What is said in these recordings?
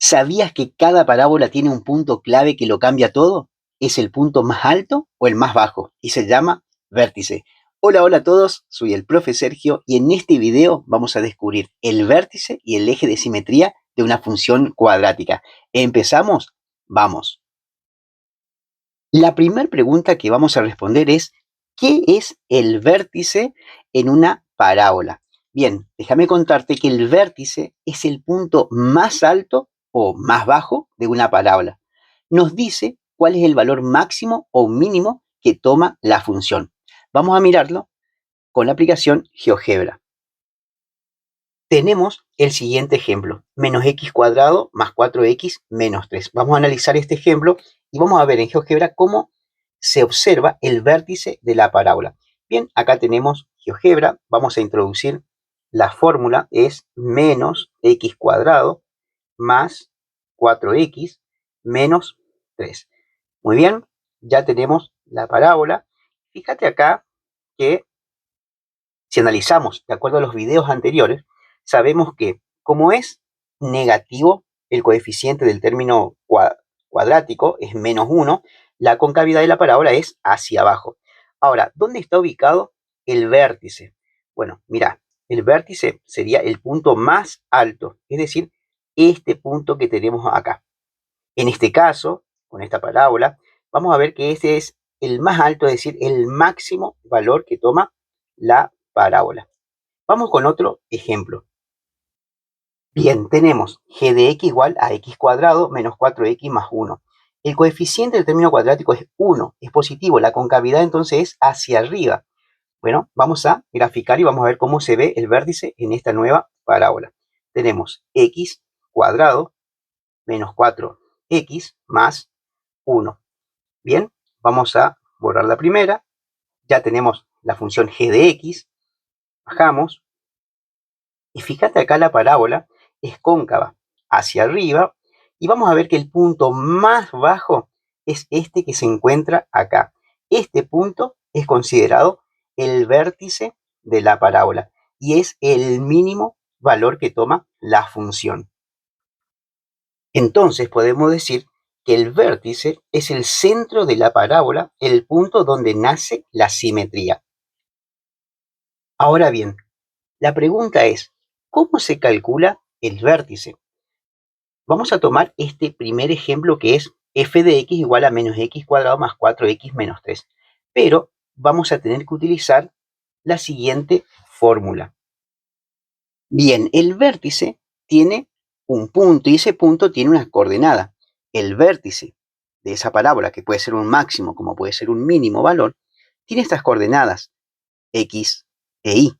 ¿Sabías que cada parábola tiene un punto clave que lo cambia todo? ¿Es el punto más alto o el más bajo? Y se llama vértice. Hola, hola a todos, soy el profe Sergio y en este video vamos a descubrir el vértice y el eje de simetría de una función cuadrática. ¿Empezamos? Vamos. La primera pregunta que vamos a responder es, ¿qué es el vértice en una parábola? Bien, déjame contarte que el vértice es el punto más alto o más bajo de una parábola. Nos dice cuál es el valor máximo o mínimo que toma la función. Vamos a mirarlo con la aplicación GeoGebra. Tenemos el siguiente ejemplo, menos x cuadrado más 4x menos 3. Vamos a analizar este ejemplo y vamos a ver en GeoGebra cómo se observa el vértice de la parábola. Bien, acá tenemos GeoGebra, vamos a introducir la fórmula, es menos x cuadrado más 4x menos 3. Muy bien, ya tenemos la parábola. Fíjate acá que si analizamos de acuerdo a los videos anteriores, sabemos que como es negativo el coeficiente del término cuadrático, es menos 1, la concavidad de la parábola es hacia abajo. Ahora, ¿dónde está ubicado el vértice? Bueno, mira, el vértice sería el punto más alto, es decir, este punto que tenemos acá. En este caso, con esta parábola, vamos a ver que este es el más alto, es decir, el máximo valor que toma la parábola. Vamos con otro ejemplo. Bien, tenemos g de x igual a x cuadrado menos 4x más 1. El coeficiente del término cuadrático es 1, es positivo, la concavidad entonces es hacia arriba. Bueno, vamos a graficar y vamos a ver cómo se ve el vértice en esta nueva parábola. Tenemos x cuadrado menos 4x más 1. Bien, vamos a borrar la primera. Ya tenemos la función g de x. Bajamos. Y fíjate acá la parábola es cóncava hacia arriba. Y vamos a ver que el punto más bajo es este que se encuentra acá. Este punto es considerado el vértice de la parábola. Y es el mínimo valor que toma la función. Entonces podemos decir que el vértice es el centro de la parábola, el punto donde nace la simetría. Ahora bien, la pregunta es, ¿cómo se calcula el vértice? Vamos a tomar este primer ejemplo que es f de x igual a menos x cuadrado más 4x menos 3. Pero vamos a tener que utilizar la siguiente fórmula. Bien, el vértice tiene un punto y ese punto tiene una coordenada. El vértice de esa parábola, que puede ser un máximo como puede ser un mínimo valor, tiene estas coordenadas x e y.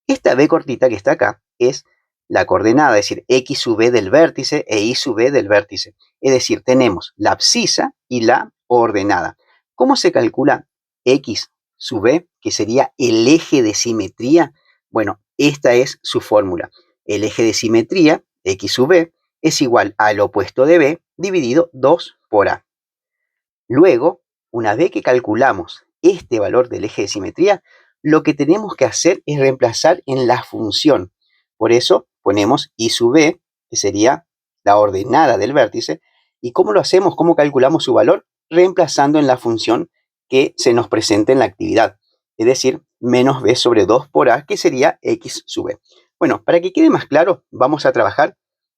Esta b cortita que está acá es la coordenada, es decir, x sub b del vértice e y sub b del vértice. Es decir, tenemos la abscisa y la ordenada. ¿Cómo se calcula x sub b, que sería el eje de simetría? Bueno, esta es su fórmula. El eje de simetría, x sub b, es igual al opuesto de b dividido 2 por a. Luego, una vez que calculamos este valor del eje de simetría, lo que tenemos que hacer es reemplazar en la función. Por eso ponemos y sub b, que sería la ordenada del vértice. ¿Y cómo lo hacemos? ¿Cómo calculamos su valor? Reemplazando en la función que se nos presenta en la actividad. Es decir, menos b sobre 2 por a, que sería x sub b. Bueno, para que quede más claro, vamos a trabajar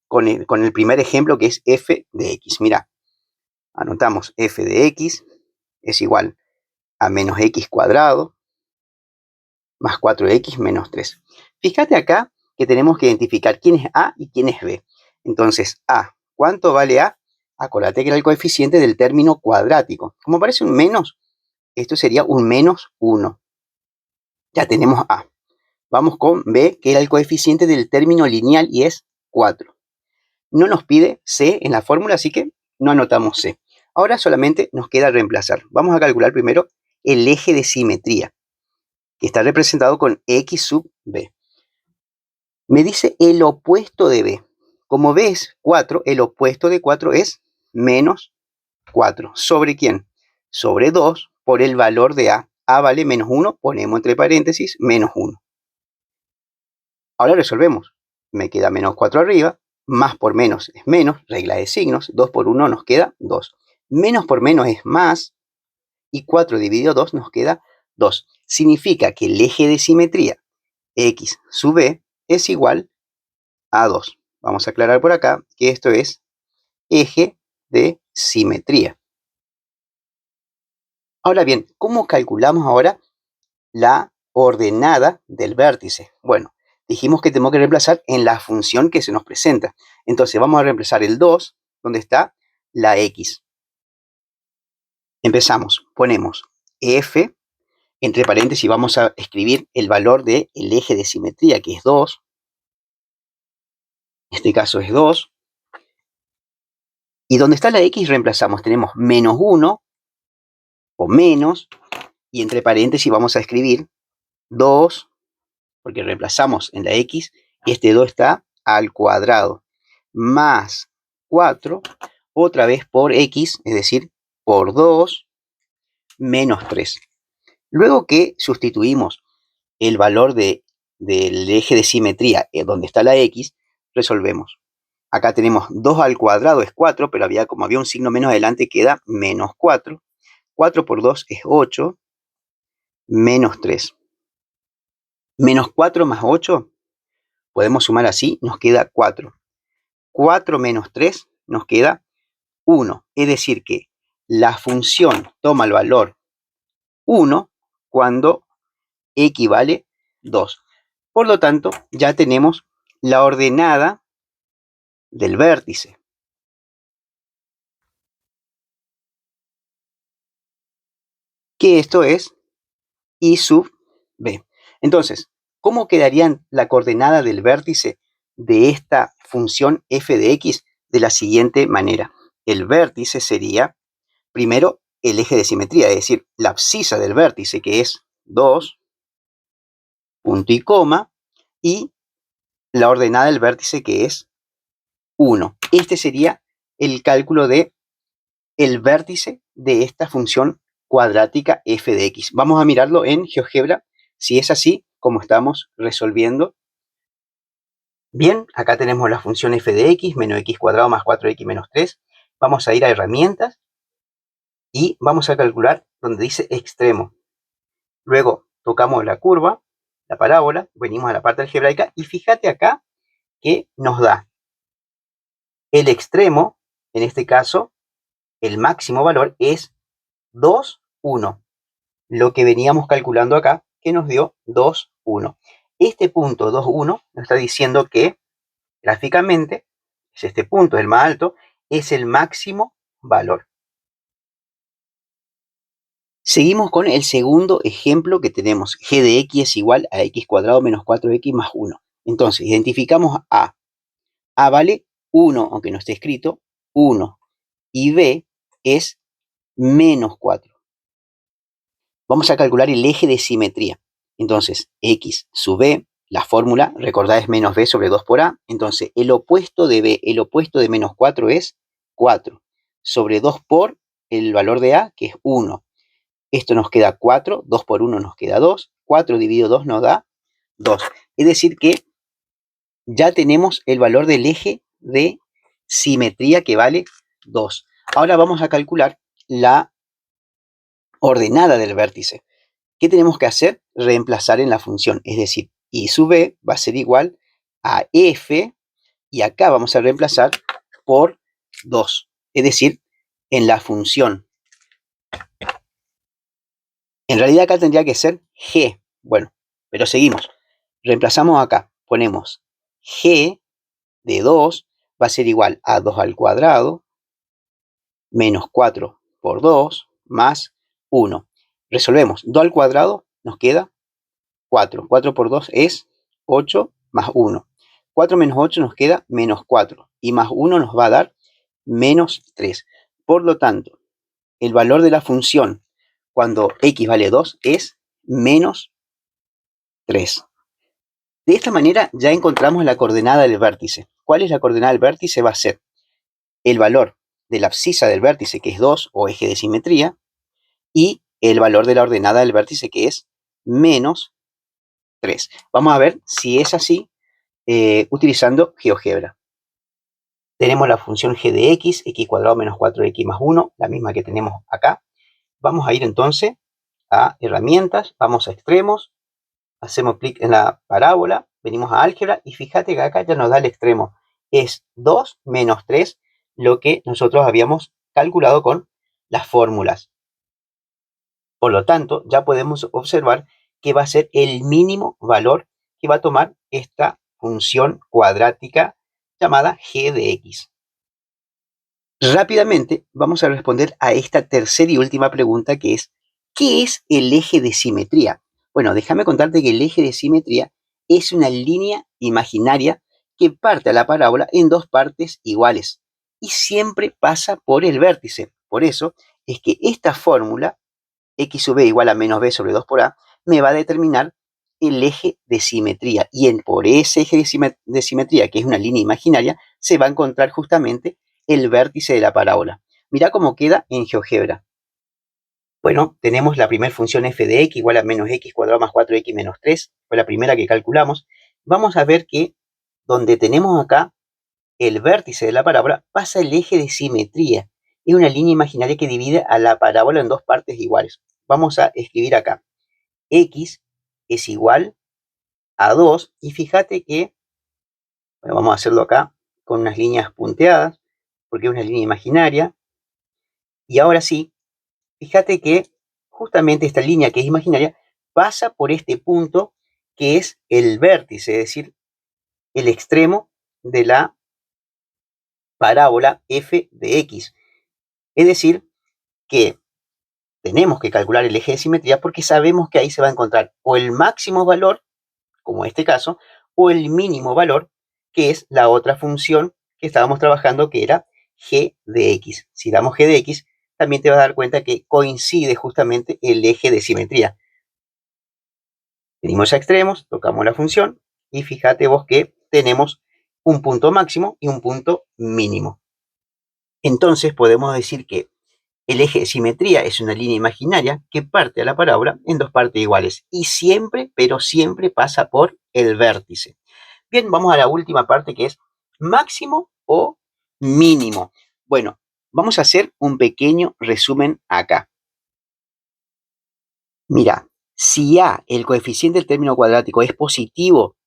con el primer ejemplo, que es f de x. Mira, anotamos f de x es igual a menos x cuadrado más 4x menos 3. Fíjate acá que tenemos que identificar quién es a y quién es b. Entonces, a, ¿cuánto vale a? Acordate que era el coeficiente del término cuadrático. Como aparece un menos, esto sería un menos 1. Ya tenemos a. Vamos con b, que era el coeficiente del término lineal y es 4. No nos pide c en la fórmula, así que no anotamos c. Ahora solamente nos queda reemplazar. Vamos a calcular primero el eje de simetría, que está representado con x sub b. Me dice el opuesto de b. Como b es 4, el opuesto de 4 es menos 4. ¿Sobre quién? Sobre 2 por el valor de a. A vale menos 1, ponemos entre paréntesis menos 1. Ahora resolvemos. Me queda menos 4 arriba, Más por menos es menos, regla de signos. 2 por 1 nos queda 2. Menos por menos es más. Y 4 dividido 2 nos queda 2. Significa que el eje de simetría x sub b es igual a 2. Vamos a aclarar por acá que esto es eje de simetría. Ahora bien, ¿cómo calculamos ahora la ordenada del vértice? Bueno, dijimos que tenemos que reemplazar en la función que se nos presenta. Entonces vamos a reemplazar el 2, donde está la x. Empezamos, ponemos f, entre paréntesis vamos a escribir el valor del eje de simetría, que es 2. En este caso es 2. Y donde está la x reemplazamos, tenemos menos 1 o menos, y entre paréntesis vamos a escribir 2, porque reemplazamos en la x, y este 2 está al cuadrado, más 4, otra vez por x, es decir, por 2, menos 3. Luego que sustituimos el valor del eje de simetría, donde está la x, resolvemos. Acá tenemos 2 al cuadrado es 4, pero como había un signo menos adelante, queda menos 4. 4 por 2 es 8, menos 3. Menos 4 más 8, podemos sumar así, nos queda 4. 4 menos 3 nos queda 1. Es decir que la función toma el valor 1 cuando equivale 2. Por lo tanto, ya tenemos la ordenada del vértice. Que esto es y sub b. Entonces, ¿cómo quedaría la coordenada del vértice de esta función f de x? De la siguiente manera. El vértice sería, primero, el eje de simetría, es decir, la abscisa del vértice, que es 2, punto y coma, y la ordenada del vértice, que es 1. Este sería el cálculo de el vértice de esta función cuadrática f de x. Vamos a mirarlo en GeoGebra, si es así como estamos resolviendo. Bien, acá tenemos la función f de x, menos x cuadrado más 4x menos 3. Vamos a ir a herramientas y vamos a calcular donde dice extremo. Luego tocamos la curva, la parábola, venimos a la parte algebraica y fíjate acá que nos da el extremo, en este caso, el máximo valor es 2, 1. Lo que veníamos calculando acá, que nos dio 2, 1. Este punto 2, 1 nos está diciendo que gráficamente, es este punto, el más alto, es el máximo valor. Seguimos con el segundo ejemplo que tenemos. G de x es igual a x cuadrado menos 4x más 1. Entonces, identificamos a. A vale 1, aunque no esté escrito, 1. Y b es menos 4. Vamos a calcular el eje de simetría. Entonces, x sub b, la fórmula, recordad, es menos b sobre 2 por a. Entonces, el opuesto de b, el opuesto de menos 4 es 4. Sobre 2 por el valor de a, que es 1. Esto nos queda 4, 2 por 1 nos queda 2. 4 dividido 2 nos da 2. Es decir que ya tenemos el valor del eje de simetría, que vale 2. Ahora vamos a calcular la ordenada del vértice. ¿Qué tenemos que hacer? Reemplazar en la función, es decir, y sub b va a ser igual a f, y acá vamos a reemplazar por 2, es decir, en la función. En realidad acá tendría que ser g, bueno, pero seguimos. Reemplazamos acá, ponemos g de 2 va a ser igual a 2 al cuadrado menos 4 por 2 más 1. Resolvemos. 2 al cuadrado nos queda 4. 4 por 2 es 8 más 1. 4 menos 8 nos queda menos 4. Y más 1 nos va a dar menos 3. Por lo tanto, el valor de la función cuando x vale 2 es menos 3. De esta manera ya encontramos la coordenada del vértice. ¿Cuál es la coordenada del vértice? Va a ser el valor de la abscisa del vértice, que es 2, o eje de simetría, y el valor de la ordenada del vértice, que es menos 3. Vamos a ver si es así utilizando GeoGebra. Tenemos la función g de x cuadrado menos 4x más 1, la misma que tenemos acá. Vamos a ir entonces a herramientas, vamos a extremos, hacemos clic en la parábola, venimos a álgebra y fíjate que acá ya nos da el extremo. Es 2 menos 3, lo que nosotros habíamos calculado con las fórmulas. Por lo tanto, ya podemos observar que va a ser el mínimo valor que va a tomar esta función cuadrática llamada g de x. Rápidamente vamos a responder a esta tercera y última pregunta, que es ¿qué es el eje de simetría? Bueno, déjame contarte que el eje de simetría es una línea imaginaria que parte a la parábola en dos partes iguales y siempre pasa por el vértice. Por eso es que esta fórmula, x sub b igual a menos b sobre 2 por a, me va a determinar el eje de simetría. Y por ese eje de simetría, que es una línea imaginaria, se va a encontrar justamente el vértice de la parábola. Mirá cómo queda en GeoGebra. Bueno, tenemos la primera función f de x igual a menos x cuadrado más 4x menos 3. Fue la primera que calculamos. Vamos a ver que donde tenemos acá el vértice de la parábola pasa el eje de simetría. Es una línea imaginaria que divide a la parábola en dos partes iguales. Vamos a escribir acá. X es igual a 2. Y fíjate que, bueno, vamos a hacerlo acá con unas líneas punteadas, porque es una línea imaginaria. Y ahora sí, fíjate que justamente esta línea que es imaginaria pasa por este punto que es el vértice, es decir, el extremo de la parábola f de x. Es decir, que tenemos que calcular el eje de simetría porque sabemos que ahí se va a encontrar o el máximo valor, como en este caso, o el mínimo valor, que es la otra función que estábamos trabajando, que era g de x. Si damos g de x, también te vas a dar cuenta que coincide justamente el eje de simetría. Venimos a extremos, tocamos la función y fíjate vos que tenemos un punto máximo y un punto mínimo. Entonces podemos decir que el eje de simetría es una línea imaginaria que parte a la parábola en dos partes iguales y siempre, pero siempre pasa por el vértice. Bien, vamos a la última parte, que es máximo o mínimo. Bueno, vamos a hacer un pequeño resumen acá. Mira, si A, el coeficiente del término cuadrático, es positivo,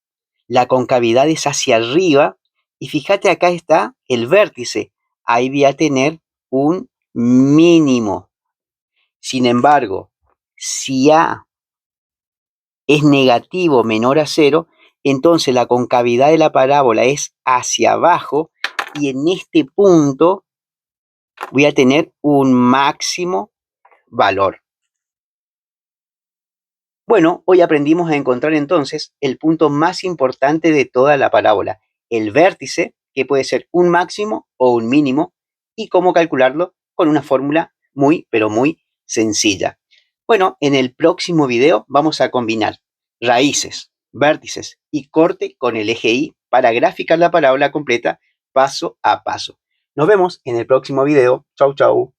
la concavidad es hacia arriba, y fíjate acá está el vértice, ahí voy a tener un mínimo. Sin embargo, si A es negativo, menor a 0, entonces la concavidad de la parábola es hacia abajo y en este punto voy a tener un máximo valor. Bueno, hoy aprendimos a encontrar entonces el punto más importante de toda la parábola, el vértice, que puede ser un máximo o un mínimo, y cómo calcularlo con una fórmula muy, pero muy sencilla. Bueno, en el próximo video vamos a combinar raíces, vértices y corte con el eje Y para graficar la parábola completa paso a paso. Nos vemos en el próximo video. Chau, chau.